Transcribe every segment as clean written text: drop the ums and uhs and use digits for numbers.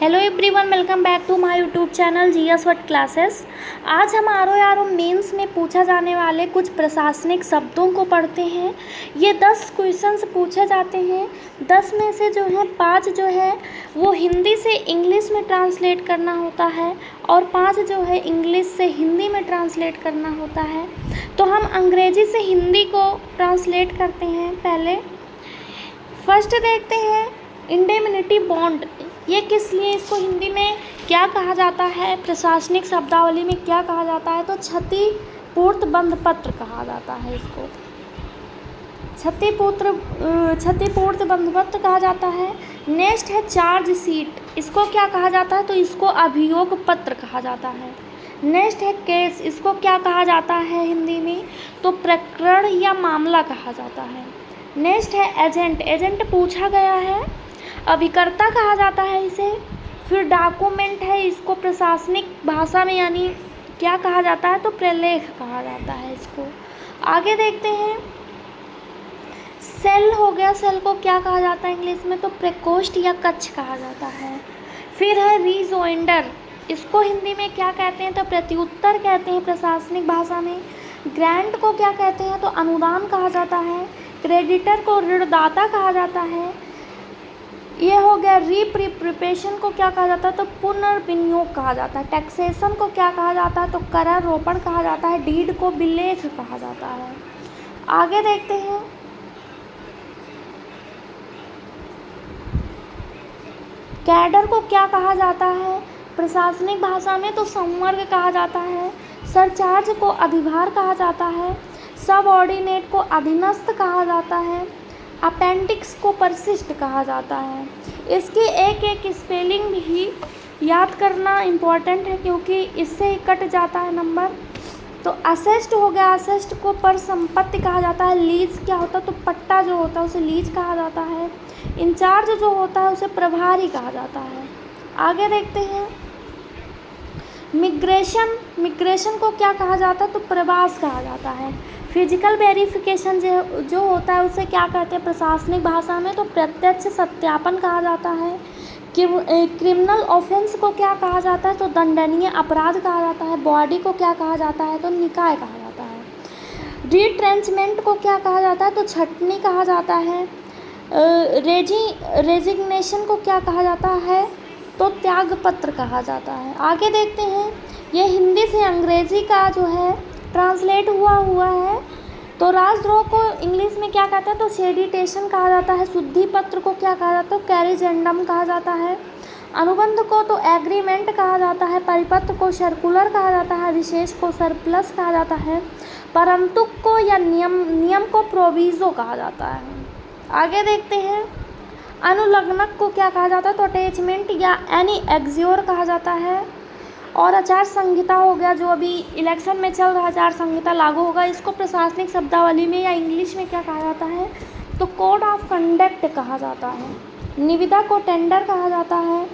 Hello everyone, welcome back to my YouTube channel GS what classes. आज हम are mains में पूछा जाने वाले कुछ प्रशासनिक शब्दों को पढ़ते हैं। ये 10 क्वेश्चंस पूछे जाते हैं। 10 में से जो है 5 जो है वो हिंदी से इंग्लिश में ट्रांसलेट करना होता है और 5 जो है इंग्लिश से हिंदी में ट्रांसलेट करना होता है। तो हम अंग्रेजी से हिंदी को ट्रांसलेट करते हैं। पहले फर्स्ट देखते हैं इंडेमनिटी बॉन्ड। ये किस लिए, इसको हिंदी में क्या कहा जाता है, प्रशासनिक शब्दावली में क्या कहा जाता है? तो क्षतिपूर्ति बंध पत्र कहा जाता है। इसको क्षतिपूर्ति बंध पत्र कहा जाता है। नेक्स्ट है चार्ज शीट। इसको क्या कहा जाता है? तो इसको अभियोग पत्र कहा जाता है। नेक्स्ट है केस। इसको क्या कहा जाता है हिंदी में? तो प्रकरण या मामला कहा जाता है। नेक्स्ट है एजेंट। एजेंट पूछा गया है, अभिकर्ता कहा जाता है इसे। फिर डॉक्यूमेंट है, इसको प्रशासनिक भाषा में यानी क्या कहा जाता है? तो प्रलेख कहा जाता है इसको। आगे देखते हैं सेल हो गया। सेल को क्या कहा जाता है इंग्लिश में? तो प्रकोष्ठ या कक्ष कहा जाता है। फिर है रिजोइंडर। इसको हिंदी में क्या कहते हैं? तो प्रत्युत्तर कहते हैं प्रशासनिक भाषा में। ग्रांट को क्या कहते हैं? तो अनुदान कहा जाता है। क्रेडिटर को ऋणदाता कहा जाता है। ये हो गया। रिप्रिपरेशन को क्या कहा जाता है? तो पुनर्विनियोग कहा जाता है। टैक्सेशन को क्या कहा जाता है? तो करारोपण कहा जाता है। डीड को विलेख कहा जाता है। आगे देखते हैं कैडर को क्या कहा जाता है प्रशासनिक भाषा में? तो संवर्ग कहा जाता है। सरचार्ज को अधिभार कहा जाता है। सबऑर्डिनेट को अधीनस्थ कहा जाता है। अपेंडिक्स को परिशिष्ट कहा जाता है। इसकी एक एक स्पेलिंग भी याद करना इम्पॉर्टेंट है क्योंकि इससे ही कट जाता है नंबर। तो असेस्ट हो गया। असेस्ट को पर संपत्ति कहा जाता है। लीज क्या होता है? तो पट्टा जो होता है उसे लीज कहा जाता है। इंचार्ज जो होता है उसे प्रभारी कहा जाता है। आगे देखते हैं मिग्रेशन। मिग्रेशन को क्या कहा जाता है? तो प्रवास कहा जाता है। फिजिकल वेरिफिकेशन जो होता है उसे क्या कहते हैं प्रशासनिक भाषा में? तो प्रत्यक्ष सत्यापन कहा जाता है। क्रिमिनल ऑफेंस को क्या कहा जाता है? तो दंडनीय अपराध कहा जाता है। बॉडी को क्या कहा जाता है? तो निकाय कहा जाता है। रिट्रेंचमेंट को क्या कहा जाता है? तो छटनी कहा जाता है। रेजिग्नेशन को क्या कहा जाता है? तो त्यागपत्र कहा जाता है। आगे देखते हैं ये हिंदी से अंग्रेजी का जो है ट्रांसलेट हुआ है। तो राजद्रोह को इंग्लिश में क्या कहते हैं? तो सेडिटेशन कहा जाता है। शुद्धि पत्र को क्या कहा जाता है? तो कैरिजेंडम कहा जाता है। अनुबंध को तो एग्रीमेंट कहा जाता है। परिपत्र को सर्कुलर कहा जाता है। विशेष को सरप्लस कहा जाता है। परंतु को या नियम को प्रोविजो कहा जाता है। आगे देखते हैं अनुलग्नक को क्या कहा जाता है? तो अटैचमेंट या एनी एक्सियोर कहा जाता है। और आचार संहिता हो गया, जो अभी इलेक्शन में चल रहा आचार संहिता लागू होगा। इसको प्रशासनिक शब्दावली में या इंग्लिश में क्या कहा जाता है? तो कोड ऑफ कंडक्ट कहा जाता है। निविदा को टेंडर कहा जाता है।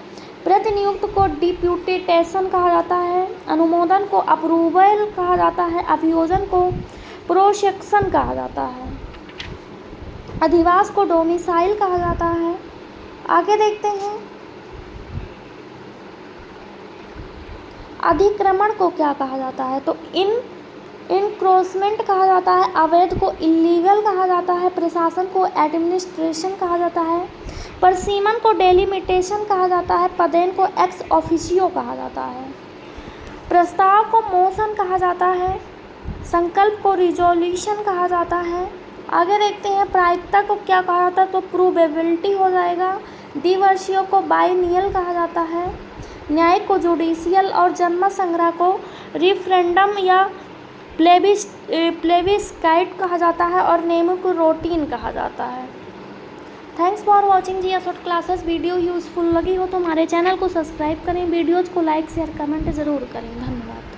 प्रतिनियुक्त को डिप्यूटेशन कहा जाता है। अनुमोदन को अप्रूवल कहा जाता है। अभियोजन को प्रोसेक्शन कहा जाता है। अधिवास को डोमिसाइल कहा जाता है। आगे देखते हैं अधिक्रमण को क्या कहा जाता है? तो इनक्रोचमेंट कहा जाता है। अवैध को इलीगल कहा जाता है। प्रशासन को एडमिनिस्ट्रेशन कहा जाता है। परसीमन को डेलिमिटेशन कहा जाता है। पदेन को एक्स ऑफिशियो कहा जाता है। प्रस्ताव को मोशन कहा जाता है। संकल्प को रिजोल्यूशन कहा जाता है। आगे देखते हैं प्रायिकता को क्या कहा जाता है? तो प्रूवेबिलिटी हो जाएगा। द्विवर्षीय को बाइनियल कहा जाता है। न्यायिक को जुडिशियल और जनमत संग्रह को रिफरेंडम या प्लेबिस्काइट कहा जाता है। और नेम को रूटीन कहा जाता है। Thanks for watching GS what classes. Video useful लगी हो तो हमारे चैनल को सब्सक्राइब करें। वीडियोज़ को लाइक शेयर कमेंट ज़रूर करें। धन्यवाद।